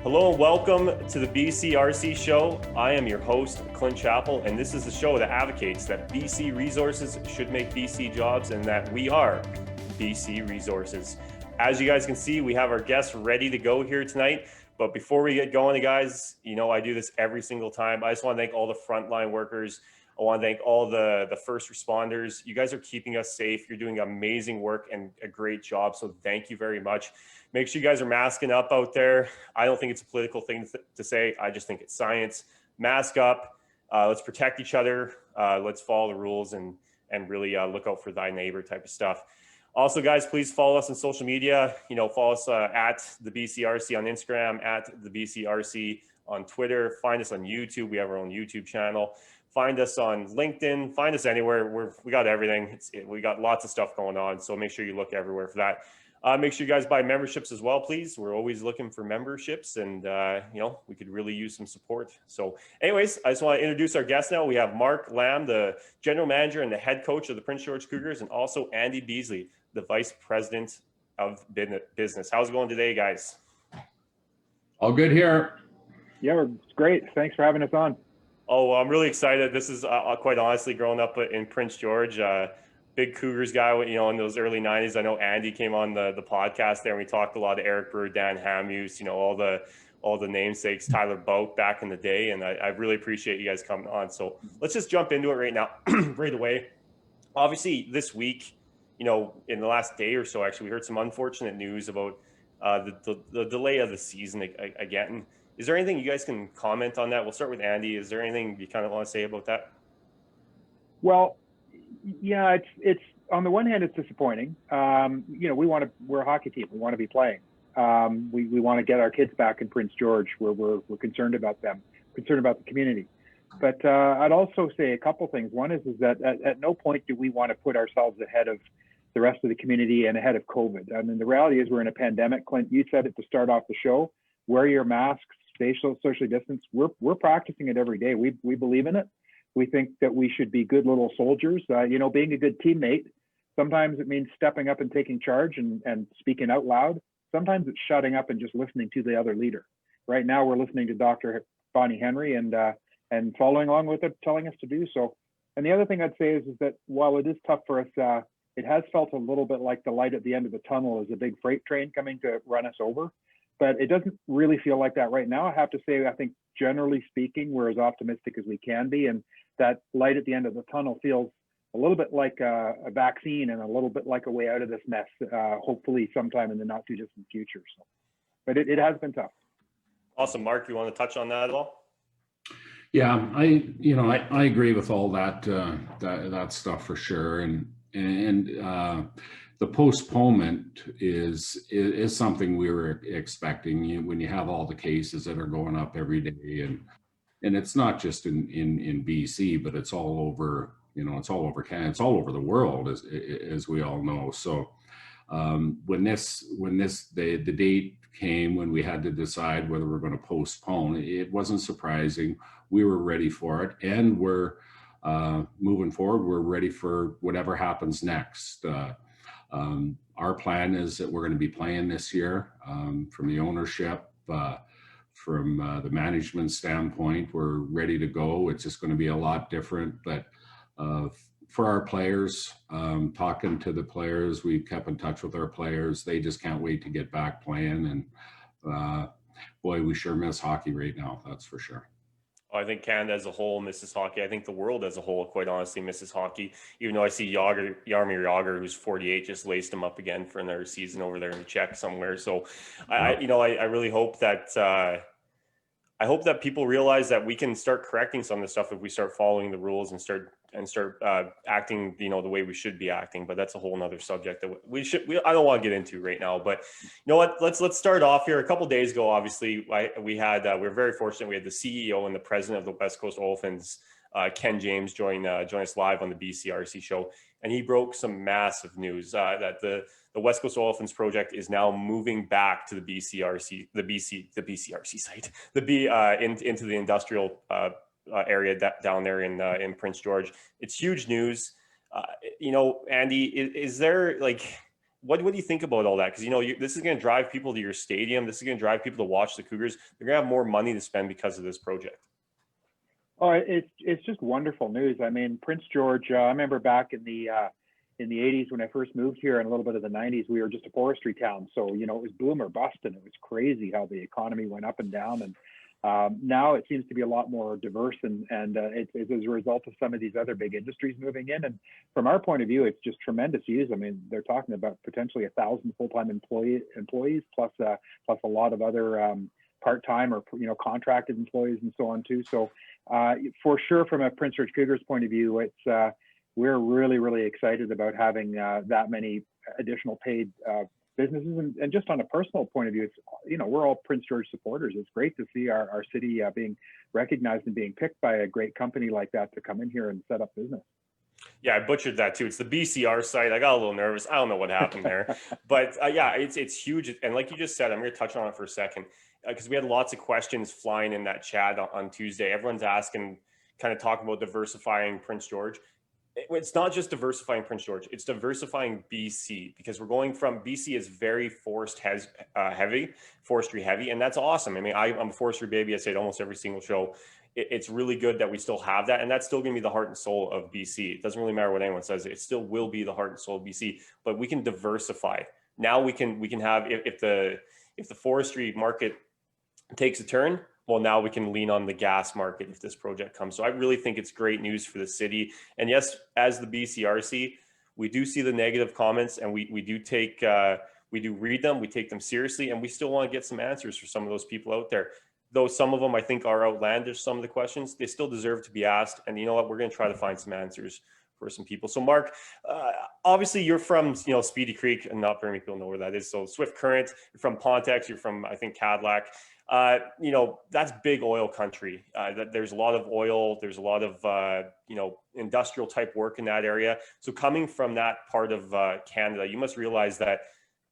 Hello and welcome to the BCRC show. I am your host, Clint Chappell, and this is the show that advocates that BC resources should make BC jobs and that we are BC resources. As you guys can see, we have our guests ready to go here tonight. But before we get going, guys, you know, I do this every single time. I just want to thank all the frontline workers. I want to thank all the first responders. You guys are keeping us safe. You're doing amazing work and a great job. So thank you very much. Make sure you guys are masking up out there. I don't think it's a political thing to say. I just think it's science. Mask up. Let's protect each other. Let's follow the rules and really look out for thy neighbor type of stuff. Also, guys, please follow us on social media. You know, follow us at the BCRC on Instagram, at the BCRC on Twitter. Find us on YouTube. We have our own YouTube channel. Find us on LinkedIn. Find us anywhere. We got everything. We got lots of stuff going on. So make sure you look everywhere for that. Make sure you guys buy memberships as well, please. We're always looking for memberships, and you know, we could really use some support. So anyways, I just want to introduce our guest now. We have Mark Lamb, the general manager and the head coach of the Prince George Cougars, and also Andy Beesley, the vice president of business. How's it going today, guys? All good here. Yeah, it's great. Thanks for having us on. Oh, I'm really excited. This is quite honestly, growing up in Prince George, big Cougars guy, you know, in those early 90s. I know Andy came on the podcast there, and we talked a lot of Eric Brewer, Dan Hamuse, you know, all the namesakes, Tyler Boat back in the day. And I really appreciate you guys coming on. So let's just jump into it right now, right away. Obviously, this week, you know, in the last day or so, actually, we heard some unfortunate news about the delay of the season again. Is there anything you guys can comment on that? We'll start with Andy. Is there anything you kind of want to say about that? Well, yeah, it's on the one hand, it's disappointing. You know, we're a hockey team. We want to be playing. We want to get our kids back in Prince George, where we're concerned about them, concerned about the community. But I'd also say a couple things. One is that at no point do we want to put ourselves ahead of the rest of the community and ahead of COVID. I mean, the reality is we're in a pandemic. Clint, you said it to start off the show. Wear your masks, stay socially distanced. We're practicing it every day. We believe in it. We think that we should be good little soldiers. You know, being a good teammate, sometimes it means stepping up and taking charge and speaking out loud. Sometimes it's shutting up and just listening to the other leader. Right now, we're listening to Dr. Bonnie Henry and following along with it, telling us to do so. And the other thing I'd say is that while it is tough for us, it has felt a little bit like the light at the end of the tunnel is a big freight train coming to run us over. But it doesn't really feel like that right now. I have to say, I think generally speaking, we're as optimistic as we can be. And that light at the end of the tunnel feels a little bit like a vaccine and a little bit like a way out of this mess, hopefully sometime in the not too distant future. So, but it has been tough. Awesome. Mark, you want to touch on that at all? Yeah, I agree with all that stuff for sure. And the postponement is something we were expecting. When you have all the cases that are going up every day, and it's not just in BC, but it's all over. You know, it's all over Canada. It's all over the world, as we all know. So when the date came when we had to decide whether we're going to postpone, it wasn't surprising. We were ready for it, and we're moving forward. We're ready for whatever happens next. Our plan is that we're going to be playing this year. From the ownership, from the management standpoint, we're ready to go. It's just going to be a lot different. But for our players, talking to the players, we kept in touch with our players. They just can't wait to get back playing. And boy, we sure miss hockey right now. That's for sure. I think Canada as a whole misses hockey. I think the world as a whole, quite honestly, misses hockey. Even though I see Jaromir Jagr, who's 48, just laced him up again for another season over there in Czech somewhere. So, I really hope that people realize that we can start correcting some of the stuff if we start following the rules and start acting, you know, the way we should be acting. But that's a whole nother subject that I don't want to get into right now. But you know what? Let's start off here. A couple of days ago, obviously, we were very fortunate. We had the CEO and the president of the West Coast Olphins, Ken James, join us live on the BCRC show, and he broke some massive news that the West Coast Olphins project is now moving back to the BCRC, the BCRC site, into the industrial area down there in Prince George. It's huge news. You know, Andy, is there, like, what do you think about all that? Because, this is going to drive people to your stadium. This is going to drive people to watch the Cougars. They're going to have more money to spend because of this project. Oh, it's just wonderful news. I mean, Prince George, I remember back in the 80s when I first moved here, and a little bit of the 90s, we were just a forestry town. So, it was boom or bust, and it was crazy how the economy went up and down. And now it seems to be a lot more diverse, and it's as a result of some of these other big industries moving in. And from our point of view, it's just tremendous use. I mean, they're talking about potentially 1,000 full-time employees plus a lot of other part-time or contracted employees and so on too. So for sure, from a Prince George Cougars point of view, it's we're really, really excited about having that many additional paid businesses. And just on a personal point of view, it's, we're all Prince George supporters. It's great to see our city being recognized and being picked by a great company like that to come in here and set up business. Yeah, I butchered that too. It's the BCR site. I got a little nervous. I don't know what happened there, but yeah, it's huge. And like you just said, I'm going to touch on it for a second because we had lots of questions flying in that chat on Tuesday. Everyone's asking, kind of talking about diversifying Prince George. It's not just diversifying Prince George, it's diversifying BC, because we're going from BC is very forestry heavy, and that's awesome. I mean, I'm a forestry baby. I say it almost every single show. It's really good that we still have that, and that's still going to be the heart and soul of BC. It doesn't really matter what anyone says; it still will be the heart and soul of BC. But we can diversify. Now we can have, if the forestry market takes a turn, well, now we can lean on the gas market if this project comes. So I really think it's great news for the city. And yes, as the BCRC, we do see the negative comments, and we do read them, we take them seriously, and we still want to get some answers for some of those people out there. Though some of them I think are outlandish, some of the questions, they still deserve to be asked. And you know what, we're going to try to find some answers for some people. So Mark, obviously you're from, Speedy Creek, and not very many people know where that is. So Swift Current, you're from Pontex, you're from, I think, Cadillac. That's big oil country. There's a lot of oil. There's a lot of, industrial type work in that area. So coming from that part of Canada, you must realize that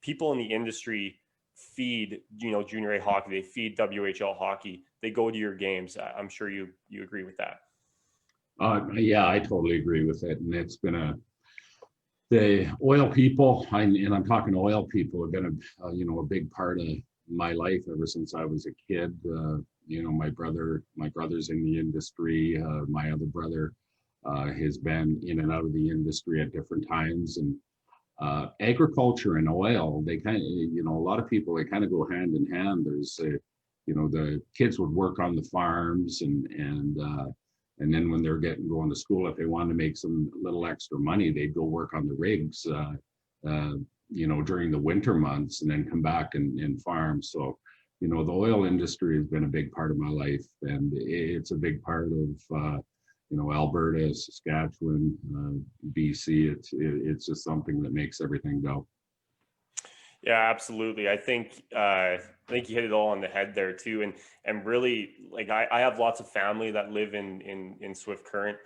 people in the industry feed, junior A hockey. They feed WHL hockey. They go to your games. I'm sure you agree with that. Yeah, I totally agree with it. And it's been the oil people, and I'm talking oil people, have been a big part of my life ever since I was a kid. My brother's in the industry. My other brother has been in and out of the industry at different times. And agriculture and oil, they kind of, a lot of people, they kind of go hand in hand. There's, the kids would work on the farms, and then when they're going to school, if they wanted to make some little extra money, they'd go work on the rigs, during the winter months, and then come back and farm. So, the oil industry has been a big part of my life, and it's a big part of, Alberta, Saskatchewan, BC. It's just something that makes everything go. Yeah, absolutely. I think you hit it all on the head there too, and really, like I have lots of family that live in Swift Current,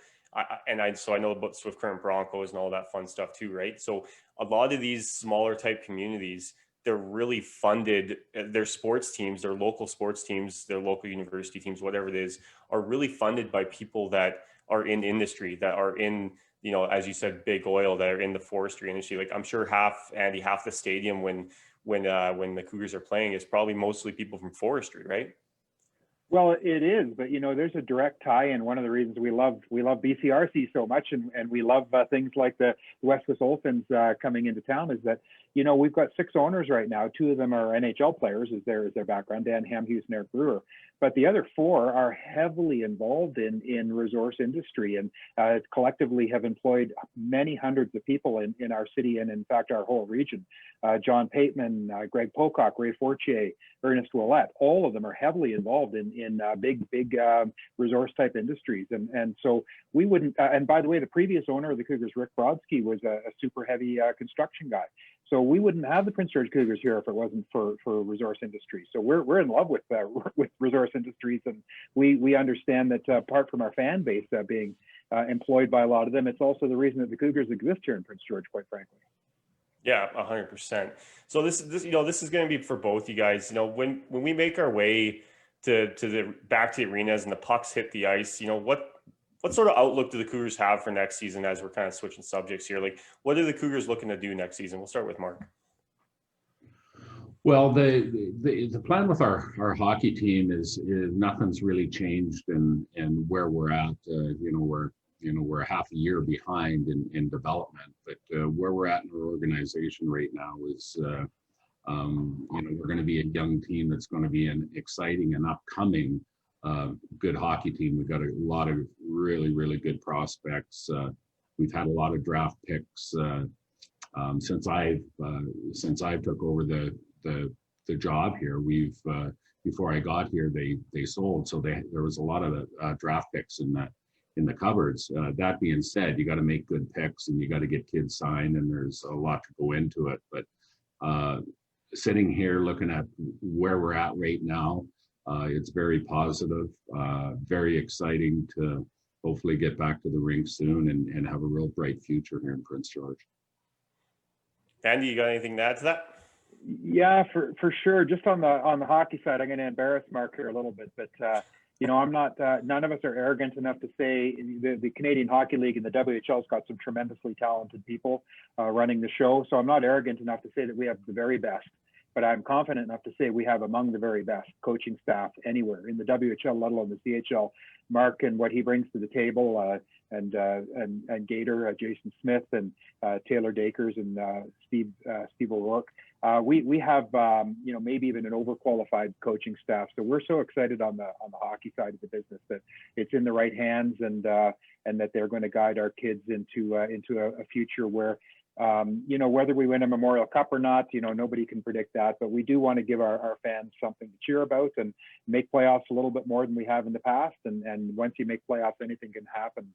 so I know about Swift Current Broncos and all that fun stuff too, right? So a lot of these smaller type communities, they're really funded. Their sports teams, their local sports teams, their local university teams, whatever it is, are really funded by people that are in industry, that are in, as you said, big oil, that are in the forestry industry. Like I'm sure half the stadium when the Cougars are playing is probably mostly people from forestry, right? Well, it is, but there's a direct tie-in. One of the reasons we love BCRC so much, and we love things like the West Coast Olphins coming into town, is that we've got 6 owners right now. 2 of them are NHL players, is their background, Dan Hamhuis and Eric Brewer. But the other 4 are heavily involved in resource industry, and collectively have employed many hundreds of people in our city, and in fact our whole region. John Pateman, Greg Pocock, Ray Fortier, Ernest Willette, all of them are heavily involved in big resource type industries. And so we wouldn't, and by the way, the previous owner of the Cougars, Rick Brodsky, was a super heavy construction guy. So we wouldn't have the Prince George Cougars here if it wasn't for resource industry. So we're in love with resource industries, and we understand that apart from our fan base being employed by a lot of them, it's also the reason that the Cougars exist here in Prince George, quite frankly. Yeah, 100%. So this is going to be for both you guys. When we make our way to the back to the arenas and the pucks hit the ice, What sort of outlook do the Cougars have for next season as we're kind of switching subjects here? Like, what are the Cougars looking to do next season? We'll start with Mark. Well, the plan with our hockey team is nothing's really changed in where we're at. We're half a year behind in development, but where we're at in our organization right now is we're going to be a young team that's going to be an exciting and upcoming good hockey team. We've got a lot of really good prospects. We've had a lot of draft picks since I've took over the job here. We've before I got here, they sold, so there was a lot of draft picks in the cupboards. That being said, you got to make good picks and you got to get kids signed, and there's a lot to go into it. But sitting here looking at where we're at right now, it's very positive, very exciting to hopefully get back to the rink soon and have a real bright future here in Prince George. Andy, you got anything to add to that? Yeah, for sure. Just on the hockey side, I'm going to embarrass Mark here a little bit, but I'm not. None of us are arrogant enough to say the Canadian Hockey League and the WHL's got some tremendously talented people running the show. So I'm not arrogant enough to say that we have the very best, but I'm confident enough to say we have among the very best coaching staff anywhere in the WHL, let alone the CHL. Mark and what he brings to the table, and Gator, Jason Smith, and Taylor Dakers, and Steve O'Rourke. We have maybe even an overqualified coaching staff. So we're so excited on the hockey side of the business that it's in the right hands, and that they're going to guide our kids into a future where whether we win a Memorial Cup or not, nobody can predict that, but we do want to give our fans something to cheer about and make playoffs a little bit more than we have in the past. And once you make playoffs, anything can happen.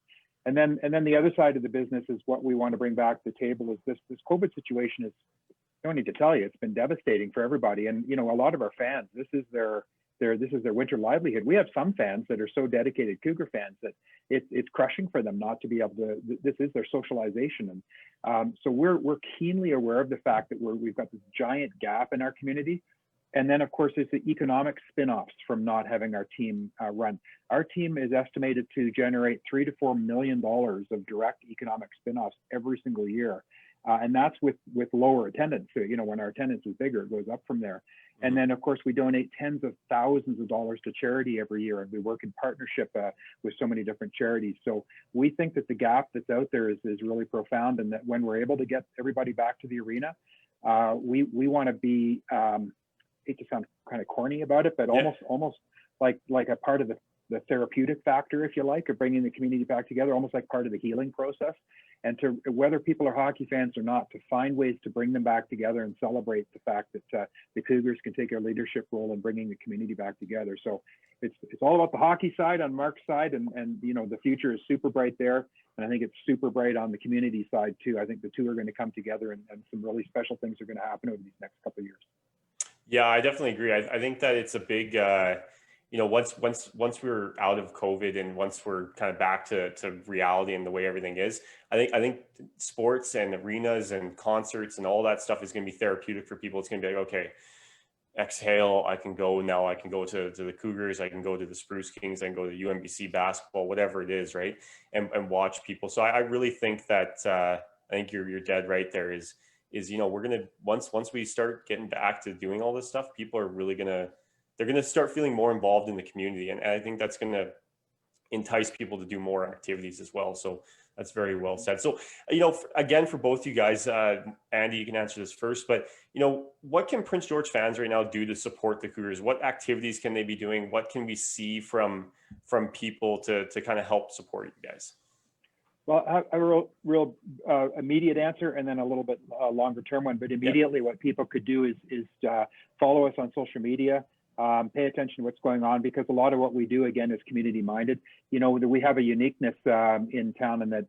And then the other side of the business is what we want to bring back to the table is this COVID situation is, I don't need to tell you, it's been devastating for everybody. And, a lot of our fans, this is their winter livelihood. We have some fans that are so dedicated Cougar fans that it's crushing for them not to be able to, this is their socialization. And so we're keenly aware of the fact that we've got this giant gap in our community. And then, of course, it's the economic spin-offs from not having our team run. Our team is estimated to generate $3 to $4 million of direct economic spin-offs every single year. And that's with lower attendance. So, when our attendance is bigger, it goes up from there. And then, of course, we donate tens of thousands of dollars to charity every year, and we work in partnership with so many different charities. So we think that the gap that's out there is really profound, and that when we're able to get everybody back to the arena, we want to be, I hate to sound kind of corny about it, but almost like a part of the therapeutic factor, if you like, of bringing the community back together, almost like part of the healing process. And to, whether people are hockey fans or not, to find ways to bring them back together and celebrate the fact that the Cougars can take a leadership role in bringing the community back together. So it's all about the hockey side on Mark's side, and the future is super bright there. And I think it's super bright on the community side too. I think the two are going to come together, and some really special things are going to happen over these next couple of years. Yeah, I definitely agree. I think that it's a big, once we're out of COVID and once we're kind of back to reality and the way everything is, I think sports and arenas and concerts and all that stuff is going to be therapeutic for people. It's going to be like, okay, exhale, I can go now. I can go to the Cougars. I can go to the Spruce Kings. I can go to UNBC basketball, whatever it is, right? And watch people. So I really think that I think you're dead right there. Is we're gonna once we start getting back to doing all this stuff, people are really they're gonna start feeling more involved in the community, and I think that's gonna entice people to do more activities as well. So that's very well said. So again, for both you guys, Andy, you can answer this first, but what can Prince George fans right now do to support the Cougars? What activities can they be doing? What can we see from people to kind of help support you guys? Well, I have a real immediate answer, and then a little bit longer term one. But immediately, what people could do is follow us on social media, pay attention to what's going on, because a lot of what we do, again, is community minded. We have a uniqueness in town, and that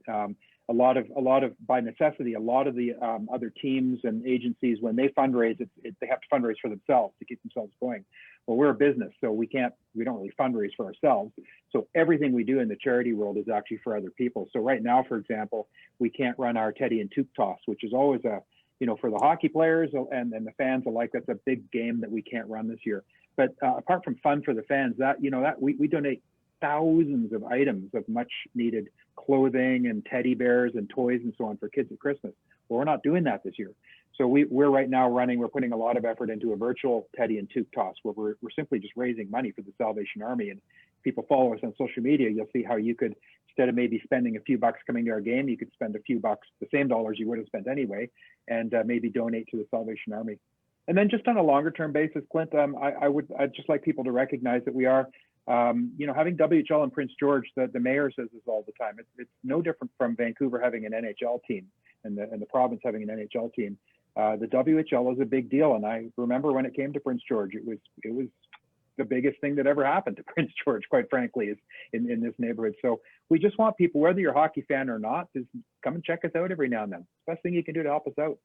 a lot of by necessity, a lot of the other teams and agencies, when they fundraise, they have to fundraise for themselves to keep themselves going. Well, we're a business, so we don't really fundraise for ourselves. So everything we do in the charity world is actually for other people. So right now, for example, we can't run our Teddy and Toque toss, which is always for the hockey players and the fans alike, that's a big game that we can't run this year. But apart from fun for the fans, that we donate thousands of items of much needed clothing and teddy bears and toys and so on for kids at Christmas. Well, we're not doing that this year. So we're right now we're putting a lot of effort into a virtual teddy and toque toss where we're simply just raising money for the Salvation Army. And if people follow us on social media, you'll see how you could, instead of maybe spending a few bucks coming to our game, you could spend a few bucks, the same dollars you would have spent anyway, and maybe donate to the Salvation Army. And then just on a longer term basis, Clint, I'd just like people to recognize that we are, having WHL in Prince George, the mayor says this all the time. It's no different from Vancouver having an NHL team and the province having an NHL team. The WHL is a big deal, and I remember when it came to Prince George, it was the biggest thing that ever happened to Prince George, quite frankly, is in this neighborhood. So we just want people, whether you're a hockey fan or not, just come and check us out every now and then. It's the best thing you can do to help us out.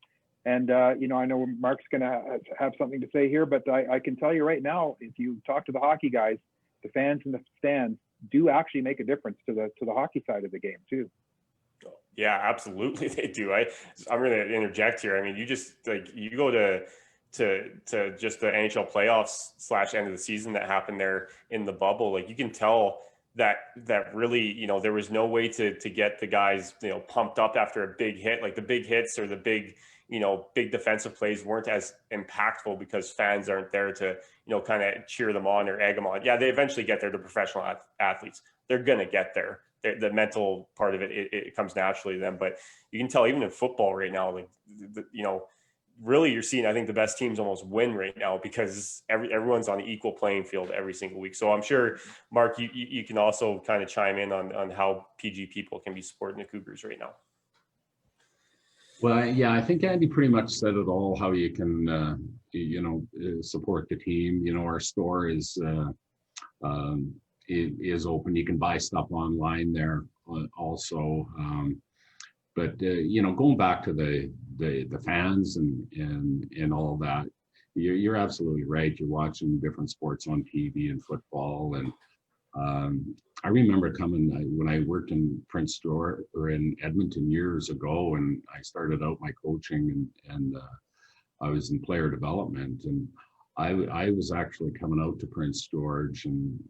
And I know Mark's going to have something to say here, but I can tell you right now, if you talk to the hockey guys, the fans in the stands do actually make a difference to the hockey side of the game too. Yeah, absolutely they do. I'm going to interject here. I mean, you just you go to just the NHL playoffs / end of the season that happened there in the bubble. Like, you can tell that really, there was no way to get the guys, pumped up after a big hit. Like, the big hits or the big defensive plays weren't as impactful because fans aren't there to, kind of cheer them on or egg them on. Yeah, they eventually get there. The professional athletes, they're going to get there. The mental part of it comes naturally to them. But you can tell even in football right now, like, really you're seeing, I think, the best teams almost win right now because everyone's on the equal playing field every single week. So I'm sure, Mark, you can also kind of chime in on how PG people can be supporting the Cougars right now. Well, yeah, I think Andy pretty much said it all, how you can, support the team. Our store is open. You can buy stuff online there also. But going back to the fans and all that, you're absolutely right. You're watching different sports on TV and football. And I remember coming when I worked in Prince George or in Edmonton years ago, and I started out my coaching and I was in player development, and I was actually coming out to Prince George and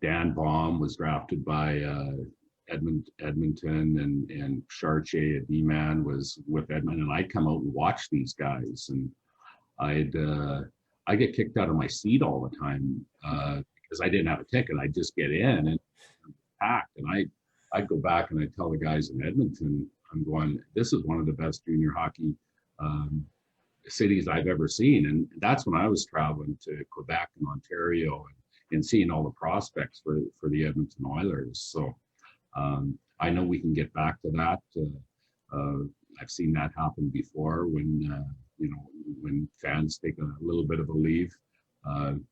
Dan Baum was drafted by Edmonton, and Chartier, a D-man, was with Edmonton, and I'd come out and watch these guys, and I get kicked out of my seat all the time because I didn't have a ticket. I'd just get in and packed, and I'd go back and I'd tell the guys in Edmonton, I'm going, this is one of the best junior hockey cities I've ever seen. And that's when I was traveling to Quebec and Ontario and seeing all the prospects for the Edmonton Oilers. So I know we can get back to that. I've seen that happen before when fans take a little bit of a leave.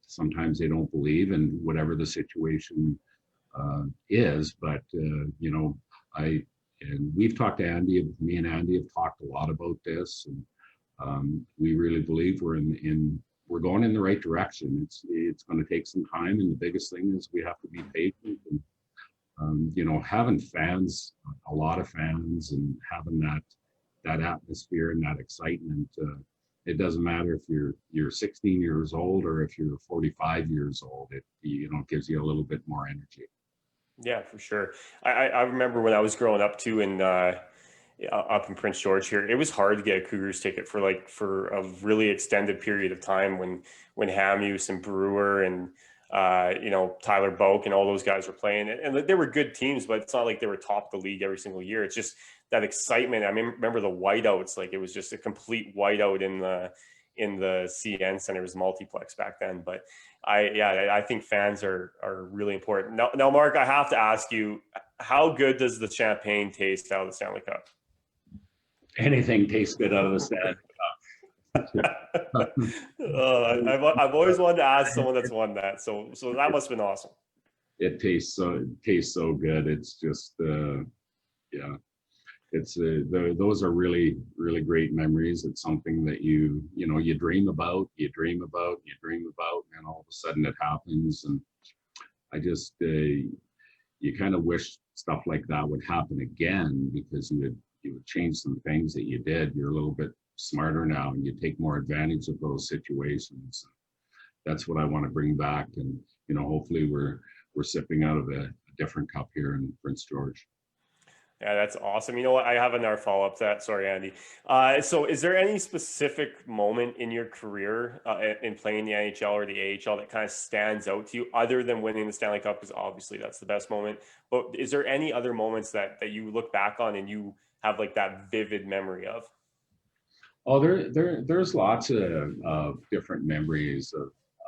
Sometimes they don't believe in whatever the situation is, but and we've talked to Andy. Me and Andy have talked a lot about this, and we really believe we're going in the right direction. It's going to take some time, and the biggest thing is we have to be patient. And having fans, a lot of fans, and having that atmosphere and that excitement. It doesn't matter if you're 16 years old or if you're 45 years old. It gives you a little bit more energy. Yeah, for sure. I remember when I was growing up too, up in Prince George here, it was hard to get a Cougars ticket for a really extended period of time when Hamuse and Brewer and Tyler Boak and all those guys were playing, and they were good teams, but it's not like they were top of the league every single year. It's just that excitement. I remember the whiteouts, like it was just a complete whiteout in the CN Center's multiplex back then. But I think fans are really important. Now, Mark, I have to ask you, how good does the champagne taste out of the Stanley Cup? Anything tastes good out of the Stanley Cup. I've always wanted to ask someone that's won that, so that must have been awesome. It tastes so good. It's just it's those are really, really great memories. It's something that you dream about, and then all of a sudden it happens. And I just you kind of wish stuff like that would happen again, because you would change some things that you did. You're a little bit smarter now, and you take more advantage of those situations. that's what I want to bring back. And, hopefully we're sipping out of a different cup here in Prince George. Yeah, that's awesome. You know what? I have another follow up to that. Sorry, Andy. So is there any specific moment in your career in playing the NHL or the AHL that kind of stands out to you other than winning the Stanley Cup? Because obviously that's the best moment. But is there any other moments that you look back on and you have like that vivid memory of? Oh, there's lots of different memories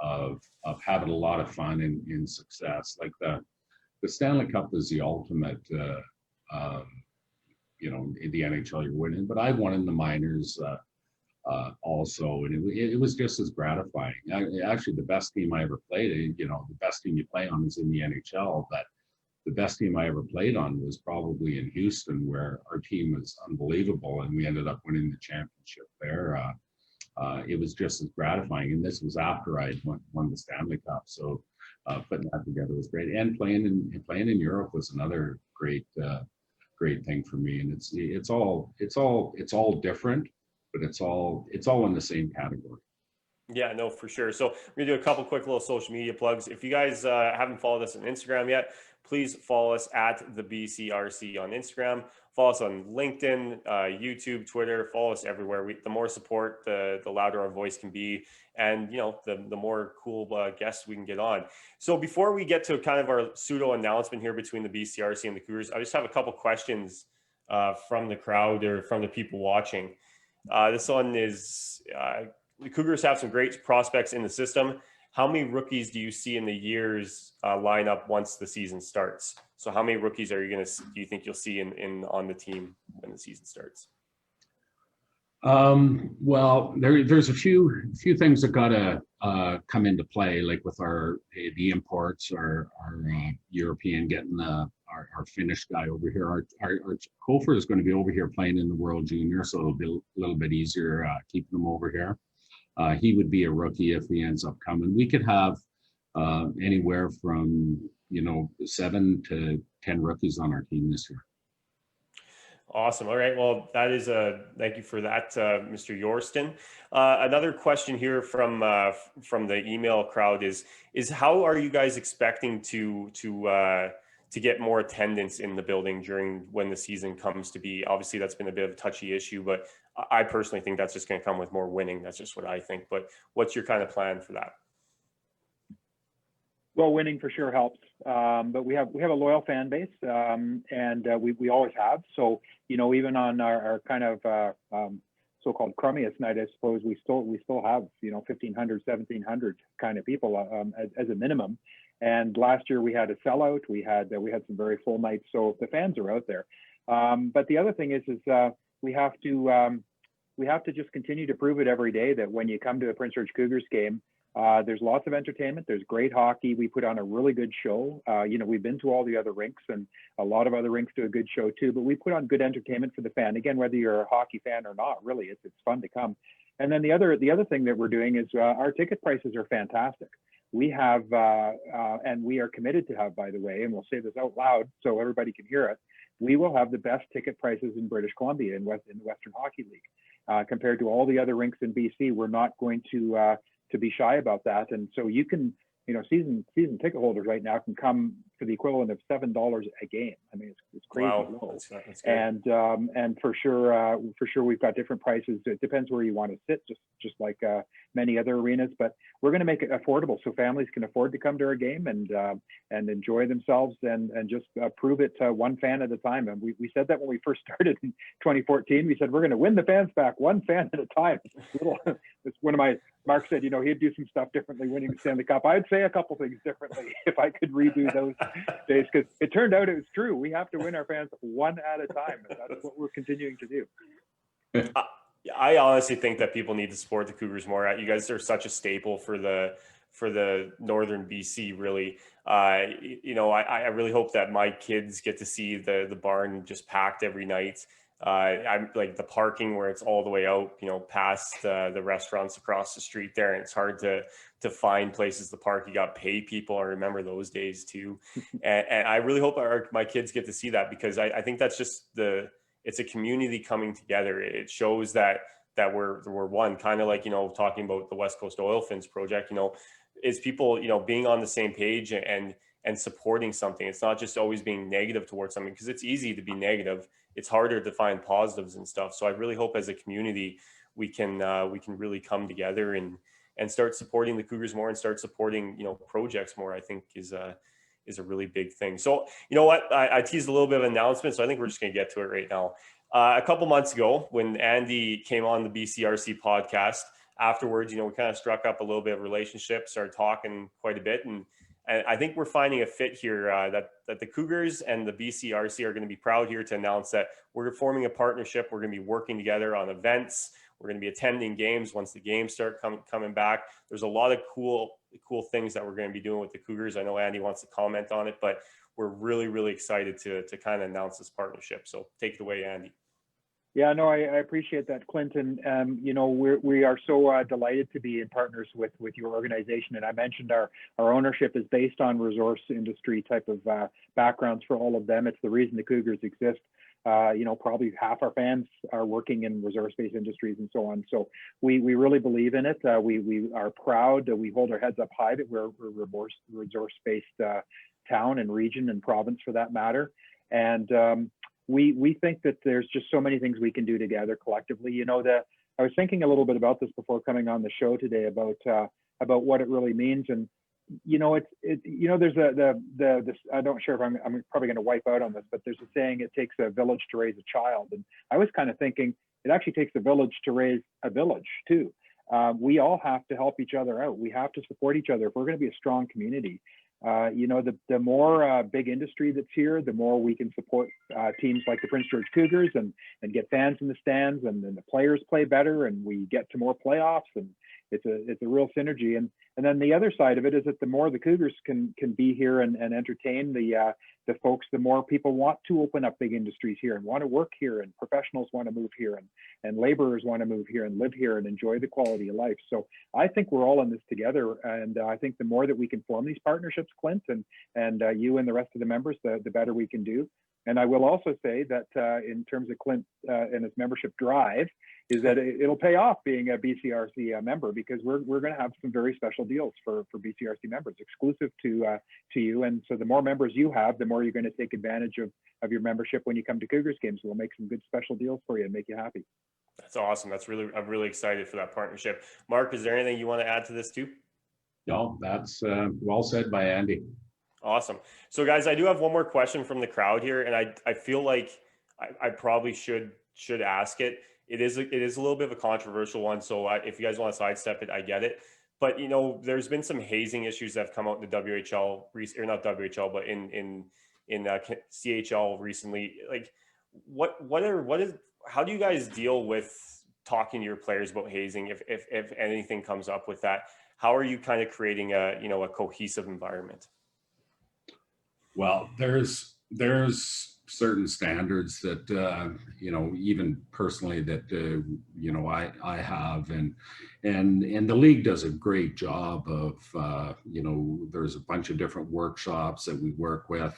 of having a lot of fun in success. Like the Stanley Cup is the ultimate, in the NHL you're winning. But I won in the minors also, and it was just as gratifying. Actually, the best team I ever played, the best team you play on is in the NHL, but the best team I ever played on was probably in Houston, where our team was unbelievable, and we ended up winning the championship there. It was just as gratifying, and this was after I won the Stanley Cup. So putting that together was great, and playing in Europe was another great thing for me. And it's all different, but it's all in the same category. Yeah, no, for sure. So we're gonna do a couple quick little social media plugs. If you guys haven't followed us on Instagram yet, please follow us at the BCRC on Instagram. Follow us on LinkedIn, YouTube, Twitter. Follow us everywhere. The more support, the louder our voice can be, and the more cool guests we can get on. So before we get to kind of our pseudo announcement here between the BCRC and the Cougars, I just have a couple questions from the crowd or from the people watching. This one is. The Cougars have some great prospects in the system. How many rookies do you see in the years line up once the season starts? So how many rookies do you think you'll see on the team when the season starts? Well, there's a few things that gotta come into play, like with the imports, our European getting our Finnish guy over here. Our Kofer is going to be over here playing in the World Junior, so it'll be a little bit easier keeping him over here. He would be a rookie if he ends up coming. We could have anywhere from 7 to 10 rookies on our team this year. Awesome. All right. Well, that is thank you for that, Mr. Yorston. Another question here from the email crowd is how are you guys expecting to get more attendance in the building when the season comes to be? Obviously, that's been a bit of a touchy issue, but I personally think that's just going to come with more winning. That's just what I think. But what's your kind of plan for that? Well, winning for sure helps, but we have a loyal fan base, and we always have. So even on our kind of so-called crummiest night, I suppose we still have 1,500, 1,700 kind of people as a minimum. And last year we had a sellout. We had some very full nights. So the fans are out there. But the other thing is we have to just continue to prove it every day that when you come to a Prince George Cougars game, there's lots of entertainment. There's great hockey. We put on a really good show. We've been to all the other rinks, and a lot of other rinks do a good show too. But we put on good entertainment for the fan. Again, whether you're a hockey fan or not, really, it's fun to come. And then the other thing that we're doing is our ticket prices are fantastic. We have, and we are committed to have, by the way, and we'll say this out loud so everybody can hear it. We will have the best ticket prices in British Columbia in the Western Hockey League compared to all the other rinks in BC. We're not going to be shy about that. And so you can, season ticket holders right now can come for the equivalent of $7 a game. I mean, it's crazy low. That's and for sure we've got different prices. It depends where you want to sit, just like many other arenas. But we're going to make it affordable so families can afford to come to our game and enjoy themselves and just prove it one fan at a time. And we said that when we first started in 2014. We said we're going to win the fans back one fan at a time. It's one of my Mark said, he'd do some stuff differently winning the Stanley Cup. I'd say a couple things differently if I could redo those days, because it turned out it was true. We have to win our fans one at a time, and that's what we're continuing to do. I honestly think that people need to support the Cougars more. You guys are such a staple for the northern BC, really. I really hope that my kids get to see the barn just packed every night. I'm like the parking where it's all the way out, past the restaurants across the street there, and it's hard to find places to park. You got to pay people. I remember those days too, and I really hope my kids get to see that, because I think that's just it's a community coming together. It shows that we're one, kind of like talking about the West Coast Oil Fins project. is people, being on the same page and supporting something. It's not just always being negative towards something, because it's easy to be negative. It's harder to find positives and stuff. So I really hope as a community we can really come together and start supporting the Cougars more and start supporting projects more. I think is a really big thing. So you know what, I teased a little bit of an announcement, so I think we're just going to get to it right now. A couple months ago, when Andy came on the BCRC podcast, afterwards, we kind of struck up a little bit of relationship, started talking quite a bit, and I think we're finding a fit here, that the Cougars and the BCRC are going to be proud here to announce that we're forming a partnership. We're going to be working together on events. We're going to be attending games once the games start coming back. There's a lot of cool things that we're going to be doing with the Cougars. I know Andy wants to comment on it, but we're really, really excited to kind of announce this partnership. So take it away, Andy. Yeah, no, I appreciate that, Clinton. We are so delighted to be in partners with your organization. And I mentioned our ownership is based on resource industry type of backgrounds for all of them. It's the reason the Cougars exist. Probably half our fans are working in resource-based industries and so on. So we really believe in it. We are proud. We hold our heads up high that we're a resource-based town and region and province for that matter. And we think that there's just so many things we can do together collectively. I was thinking a little bit about this before coming on the show today about what it really means. And there's this, I'm not sure if I'm probably going to wipe out on this, but there's a saying, it takes a village to raise a child. And I was kind of thinking it actually takes a village to raise a village too. We all have to help each other out. We have to support each other if we're going to be a strong community. The more big industry that's here, the more we can support teams like the Prince George Cougars and get fans in the stands, and then the players play better, and we get to more playoffs, and it's a real synergy. And then the other side of it is that the more the Cougars can be here and entertain the folks, the more people want to open up big industries here and want to work here, and professionals want to move here, and laborers want to move here and live here and enjoy the quality of life. So I think we're all in this together, and I think the more that we can form these partnerships, Clint, and you and the rest of the members, the better we can do. And I will also say that in terms of Clint and his membership drive, is that it'll pay off being a BCRC member, because we're going to have some very special deals for BCRC members, exclusive to you. And so the more members you have, the more you're going to take advantage of your membership when you come to Cougars games. We'll make some good special deals for you and make you happy. That's awesome. I'm really excited for that partnership. Mark, is there anything you want to add to this too? No, that's well said by Andy. Awesome. So guys, I do have one more question from the crowd here, and I feel like I probably should ask it. It is a little bit of a controversial one, so if you guys want to sidestep it, I get it. But there's been some hazing issues that have come out in the WHL, or not WHL, but in CHL recently. Like, how do you guys deal with talking to your players about hazing if anything comes up with that? How are you kind of creating a cohesive environment? Well, there's certain standards that even personally that I have, and the league does a great job of there's a bunch of different workshops that we work with.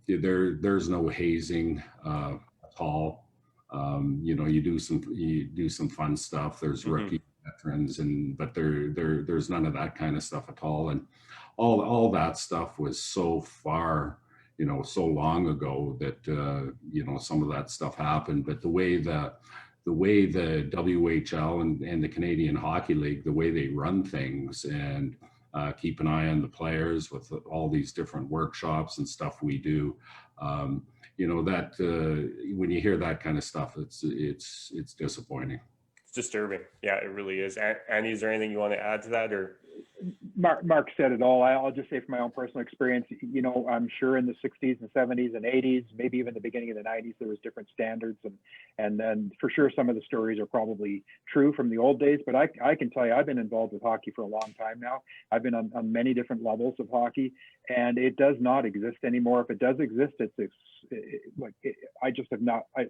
There's no hazing at all. You do some fun stuff. There's rookie veterans, but there's none of that kind of stuff at all. And all that stuff was so far, so long ago that some of that stuff happened. But the way the WHL and the Canadian Hockey League, the way they run things and keep an eye on the players with all these different workshops and stuff we do, that when you hear that kind of stuff, it's disappointing. It's disturbing. Yeah, it really is. Andy, is there anything you want to add to that, or? Mark said it all. I'll just say from my own personal experience, I'm sure in the 60s and 70s and 80s, maybe even the beginning of the 90s, there was different standards, and then for sure some of the stories are probably true from the old days. But I can tell you, I've been involved with hockey for a long time now. I've been on many different levels of hockey, and it does not exist anymore. If it does exist, I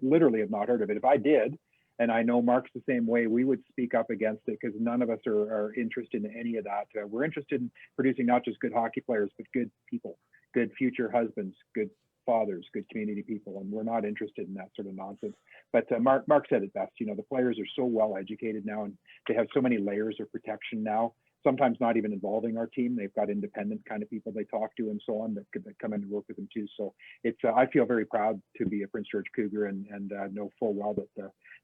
literally have not heard of it. If I did, and I know Mark's the same way, we would speak up against it, because none of us are interested in any of that. We're interested in producing not just good hockey players, but good people, good future husbands, good fathers, good community people, and we're not interested in that sort of nonsense. But Mark said it best. The players are so well educated now, and they have so many layers of protection now sometimes not even involving our team. They've got independent kind of people they talk to and so on that come in and work with them too. So it's I feel very proud to be a Prince George Cougar and know full well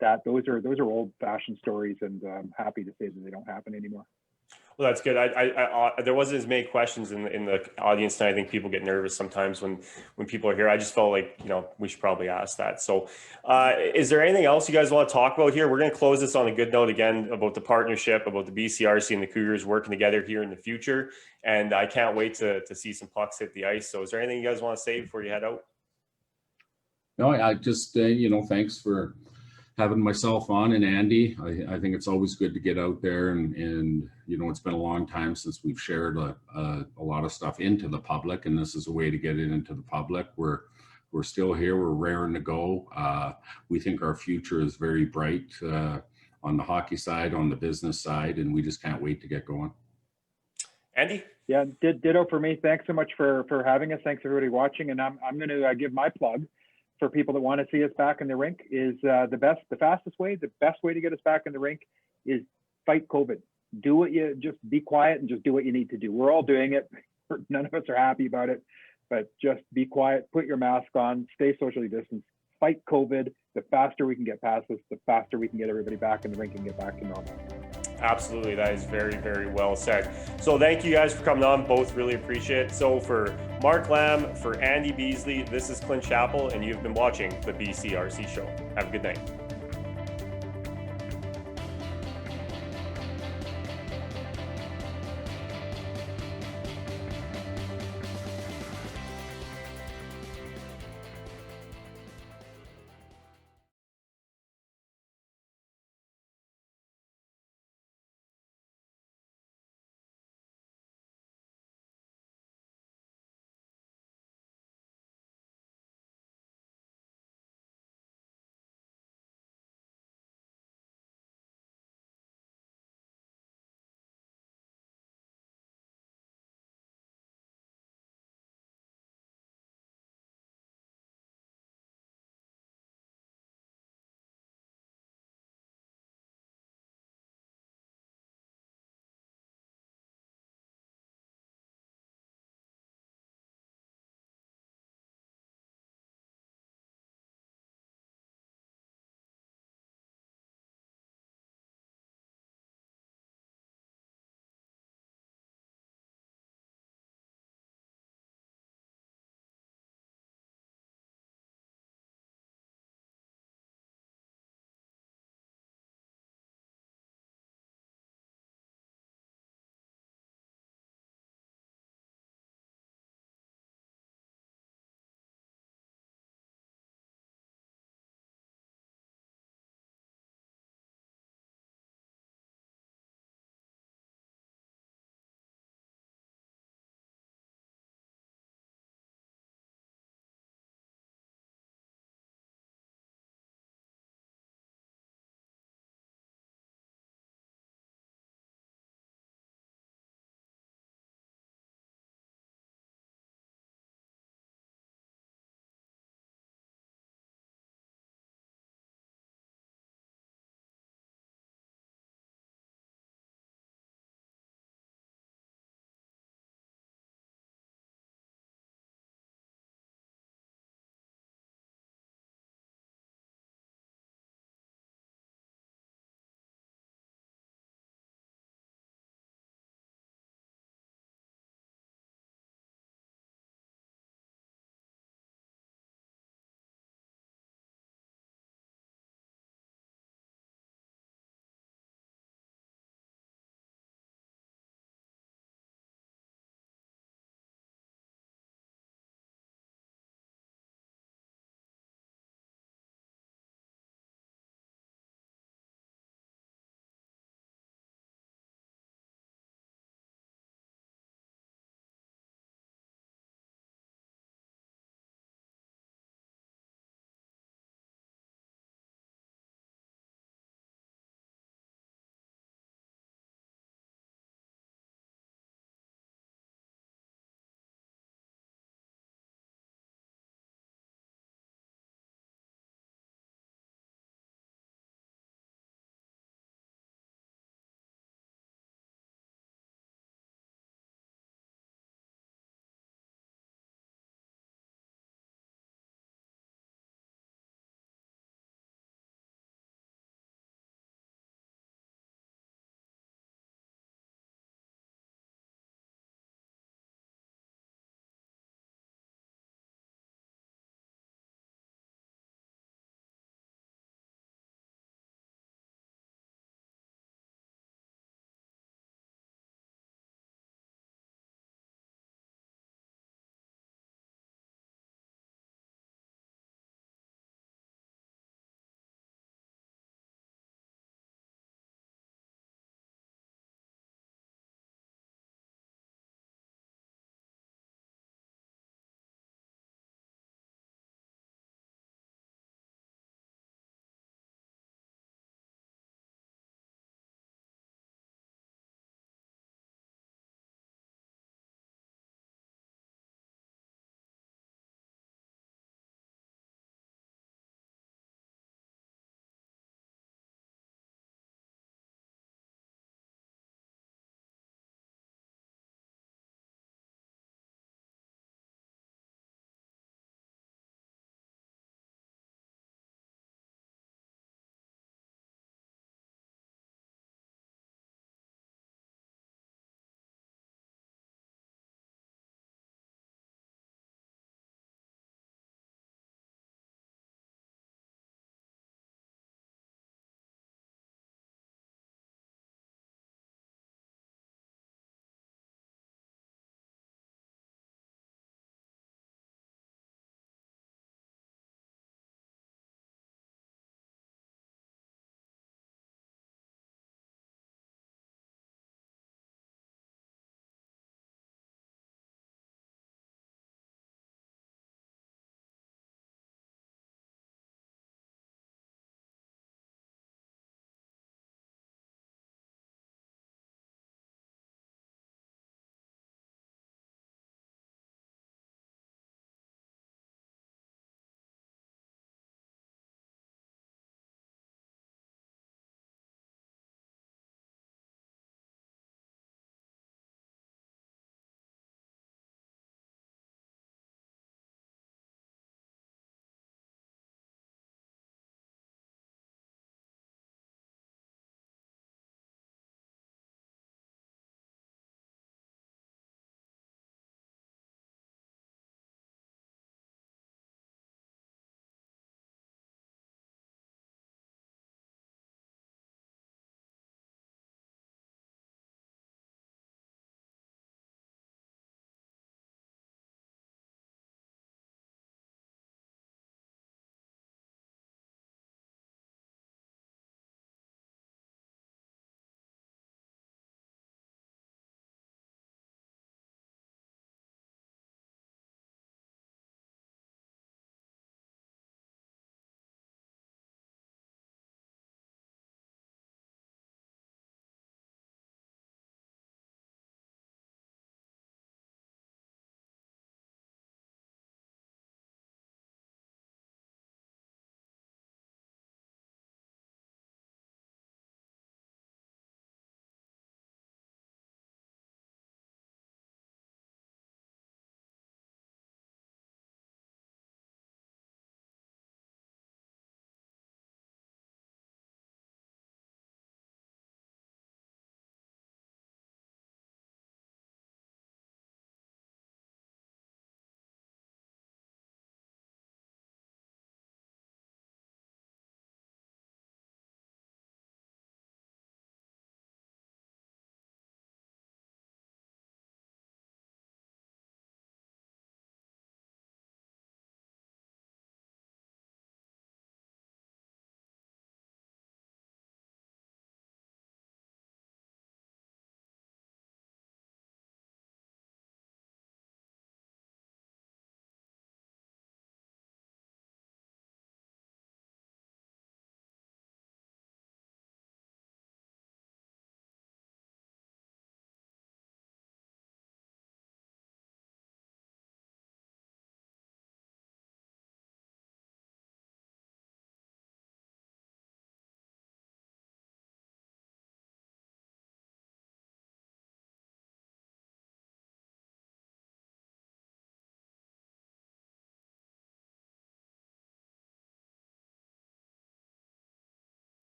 that those are old fashioned stories, and I'm happy to say that they don't happen anymore. Well, that's good. There wasn't as many questions in the audience tonight. I think people get nervous sometimes when people are here. I just felt like, we should probably ask that. So is there anything else you guys want to talk about here? We're going to close this on a good note again about the partnership, about the BCRC and the Cougars working together here in the future. And I can't wait to see some pucks hit the ice. So is there anything you guys want to say before you head out? No, I just, thanks for having myself on, and Andy. I think it's always good to get out there, and it's been a long time since we've shared a lot of stuff into the public, and this is a way to get it into the public. We're still here. We're raring to go. We think our future is very bright on the hockey side, on the business side, and we just can't wait to get going. Andy? Yeah, ditto for me. Thanks so much for having us. Thanks everybody watching, and I'm going to give my plug for people that want to see us back in the rink. Is the best way to get us back in the rink is fight COVID. Just be quiet and just do what you need to do. We're all doing it. None of us are happy about it, but just be quiet, put your mask on, stay socially distanced, fight COVID. The faster we can get past this, the faster we can get everybody back in the rink and get back to normal. Absolutely. That is very, very well said. So thank you guys for coming on. Both really appreciate it. So for Mark Lamb, for Andy Beesley, this is Clint Chappell, and you've been watching the BCRC show. Have a good night.